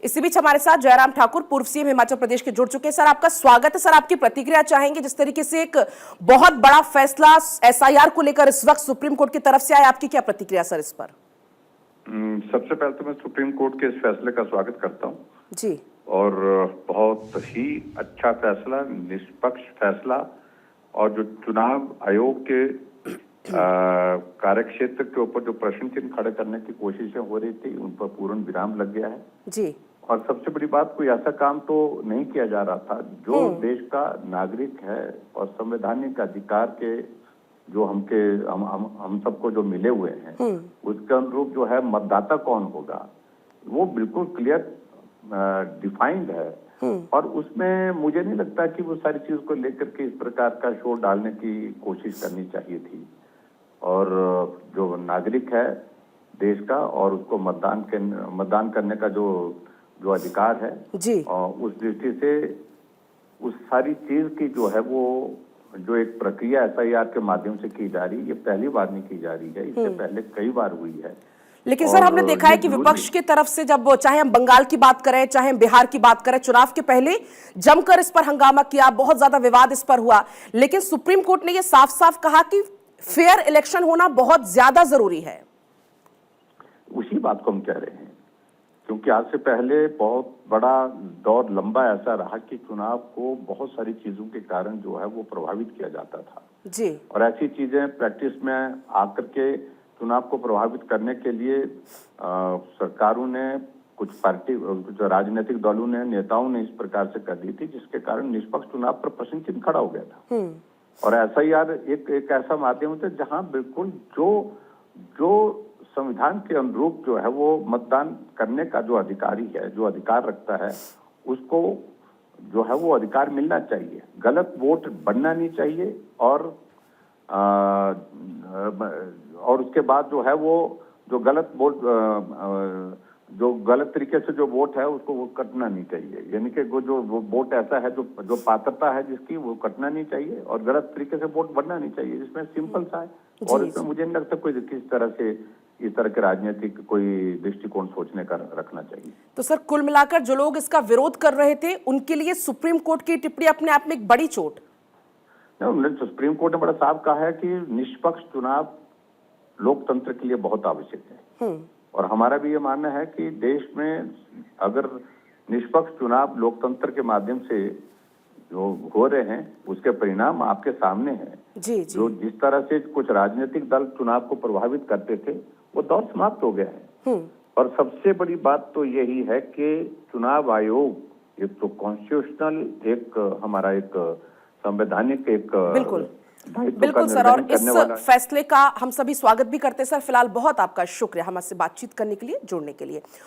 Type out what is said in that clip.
इसी बीच हमारे साथ जयराम ठाकुर, पूर्व सीएम हिमाचल प्रदेश के जुड़ चुके हैं। सर, आपका स्वागत है। सर, आपकी प्रतिक्रिया चाहेंगे, जिस तरीके से एक बहुत बड़ा फैसला एसआईआर को लेकर इस वक्त सुप्रीम कोर्ट की तरफ से आया, आपकी क्या प्रतिक्रिया सर इस पर? सबसे पहले तो मैं सुप्रीम कोर्ट के इस फैसले का स्वागत करता हूं जी। और बहुत ही अच्छा फैसला, निष्पक्ष फैसला, और जो चुनाव आयोग के कार्यक्षेत्र के ऊपर जो प्रश्न चिन्ह खड़े करने की कोशिशें हो रही थी, उन पर पूर्ण विराम लग गया है जी। और सबसे बड़ी बात, कोई ऐसा काम तो नहीं किया जा रहा था जो देश का नागरिक है और संवैधानिक अधिकार के जो हम सबको जो मिले हुए हैं, उसके अनुरूप जो है मतदाता कौन होगा, वो बिल्कुल क्लियर डिफाइंड है। और उसमें मुझे नहीं लगता कि वो सारी चीज को लेकर के इस प्रकार का शोर डालने की कोशिश करनी चाहिए थी। और जो नागरिक है देश का, और उसको मतदान करने का जो अधिकार है जी, और उस दृष्टि से उस सारी चीज की जो है वो जो एक प्रक्रिया एसआईआर के माध्यम से की जा रही है, ये पहली बार नहीं की जा रही है, इससे पहले कई बार हुई है। लेकिन सर, हमने देखा है कि विपक्ष की तरफ से, जब चाहे हम बंगाल की बात करें, चाहे हम बिहार की बात करें, चुनाव के पहले जमकर इस पर हंगामा किया, बहुत ज्यादा विवाद इस पर हुआ। लेकिन सुप्रीम कोर्ट ने यह साफ साफ कहा कि फेयर इलेक्शन होना बहुत ज्यादा जरूरी है। उसी बात को हम कह रहे हैं, क्योंकि आज से पहले बहुत बड़ा दौर लंबा ऐसा रहा कि चुनाव को बहुत सारी चीजों के कारण जो है वो प्रभावित किया जाता था जी। और ऐसी चीजें प्रैक्टिस में आकर के चुनाव को प्रभावित करने के लिए सरकारों ने, कुछ राजनीतिक दलों ने, नेताओं ने इस प्रकार से कर दी थी, जिसके कारण निष्पक्ष चुनाव पर प्रश्न चिन्ह खड़ा हो गया था। और एसआईआर एक ऐसा माध्यम होता है जहां बिल्कुल जो संविधान के अनुरूप जो है वो मतदान करने का जो अधिकारी है, जो अधिकार रखता है, उसको जो है वो अधिकार मिलना चाहिए। गलत वोट बनना नहीं चाहिए, और उसके बाद जो है वो जो गलत वोट, जो गलत तरीके से जो वोट है उसको वो कटना नहीं चाहिए। यानी कि जो वोट ऐसा है जो पात्रता है जिसकी, वो कटना नहीं चाहिए, और गलत तरीके से वोट बनना नहीं चाहिए। इसमें सिंपल सा है, और इसमें मुझे नहीं लगता कोई किस तरह से इस तरह के राजनीतिक कोई दृष्टिकोण सोचने का रखना चाहिए। तो सर, कुल मिलाकर जो लोग इसका विरोध कर रहे थे, उनके लिए सुप्रीम कोर्ट की टिप्पणी अपने आप में एक बड़ी चोट। सुप्रीम कोर्ट ने बड़ा साफ कहा है कि निष्पक्ष चुनाव लोकतंत्र के लिए बहुत आवश्यक है। और हमारा भी ये मानना है कि देश में अगर निष्पक्ष चुनाव लोकतंत्र के माध्यम से जो हो रहे हैं, उसके परिणाम आपके सामने हैं जी। जो जिस तरह से कुछ राजनीतिक दल चुनाव को प्रभावित करते थे, वो दौर समाप्त हो गया है। और सबसे बड़ी बात तो यही है कि चुनाव आयोग एक तो कॉन्स्टिट्यूशनल, एक हमारा एक संवैधानिक एक बिल्कुल सर, और इस फैसले का हम सभी स्वागत भी करते हैं। सर, फिलहाल बहुत आपका शुक्रिया हमसे बातचीत करने के लिए, जुड़ने के लिए।